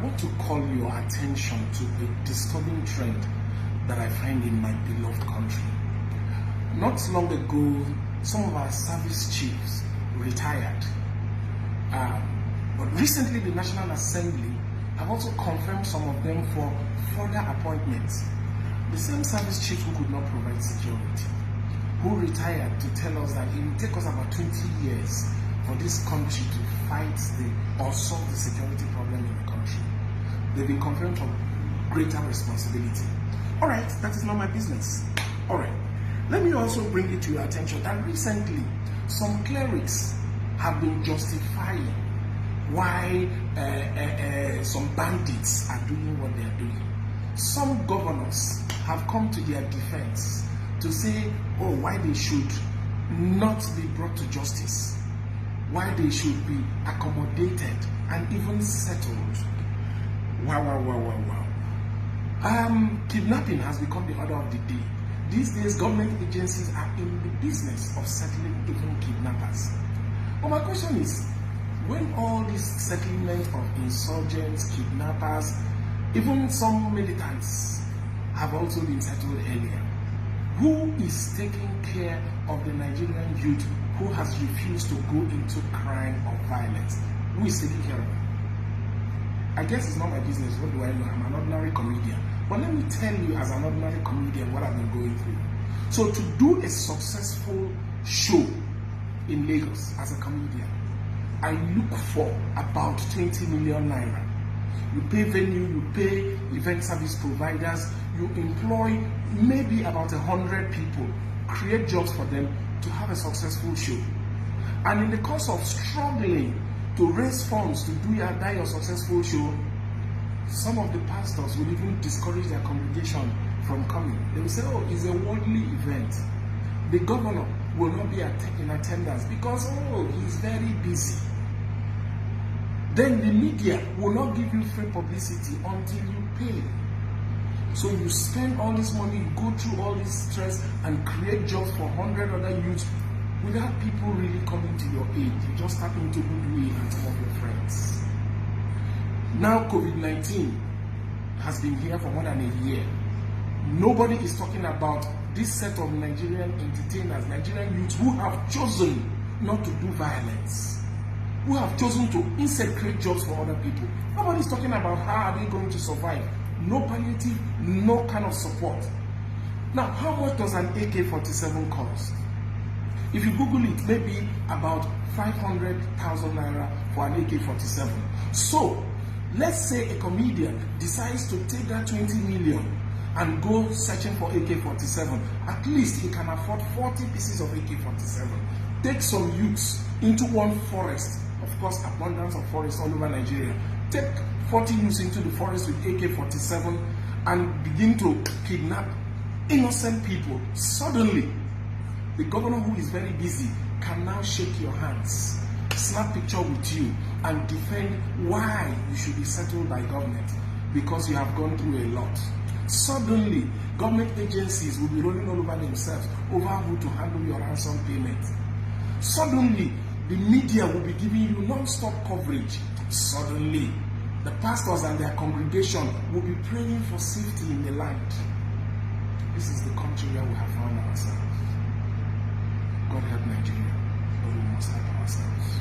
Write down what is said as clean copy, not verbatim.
want to call your attention to a disturbing trend that I find in my beloved country. Not long ago, some of our service chiefs retired. But recently, the National Assembly have also confirmed some of them for further appointments. The same service chiefs who could not provide security, who retired to tell us that it will take us about 20 years for this country to fight or solve the security problem in the country. They've been confirmed for greater responsibility. All right, that is not my business. All right, let me also bring it to your attention that recently some clerics have been justifying why some bandits are doing what they are doing. Some governors have come to their defense to say, oh, why they should not be brought to justice, why they should be accommodated and even settled. Wow. Kidnapping has become the order of the day. These days, government agencies are in the business of settling even kidnappers. But my question is, when all this settlement of insurgents, kidnappers, even some militants have also been settled earlier, who is taking care of the Nigerian youth who has refused to go into crime or violence? Who is taking care of them? I guess it's not my business. What do I know? I'm an ordinary comedian. But let me tell you, as an ordinary comedian, what I've been going through. So to do a successful show in Lagos as a comedian, I look for about 20 million naira. You pay venue, you pay event service providers, you employ maybe about 100 people, create jobs for them to have a successful show. And in the course of struggling to raise funds to do your successful show, some of the pastors will even discourage their congregation from coming. They will say, oh, it's a worldly event. The governor will not be in attendance because, oh, he's very busy. Then the media will not give you free publicity until you pay. So you spend all this money, you go through all this stress and create jobs for 100 other youths without people really coming to your aid. You just happen to goodwill and some of your friends. Now COVID-19 has been here for more than a year. Nobody is talking about this set of Nigerian entertainers, Nigerian youths who have chosen not to do violence, who have chosen to insecurate jobs for other people. Nobody is talking about how are they going to survive. No palliative, no kind of support. Now, how much does an AK-47 cost? If you Google it, maybe about 500,000 naira for an AK-47. So, let's say a comedian decides to take that 20 million and go searching for AK-47. At least he can afford 40 pieces of AK-47. Take some youths into one forest. Of course, abundance of forests all over Nigeria. Take 40 youths into the forest with AK-47 and begin to kidnap innocent people. Suddenly, the governor, who is very busy, can now shake your hands, snap picture with you, and defend why you should be settled by government because you have gone through a lot. Suddenly, government agencies will be rolling all over themselves over who to handle your ransom payment. Suddenly, the media will be giving you non-stop coverage. Suddenly, the pastors and their congregation will be praying for safety in the land. This is the country where we have found ourselves. God help Nigeria, but we must help ourselves.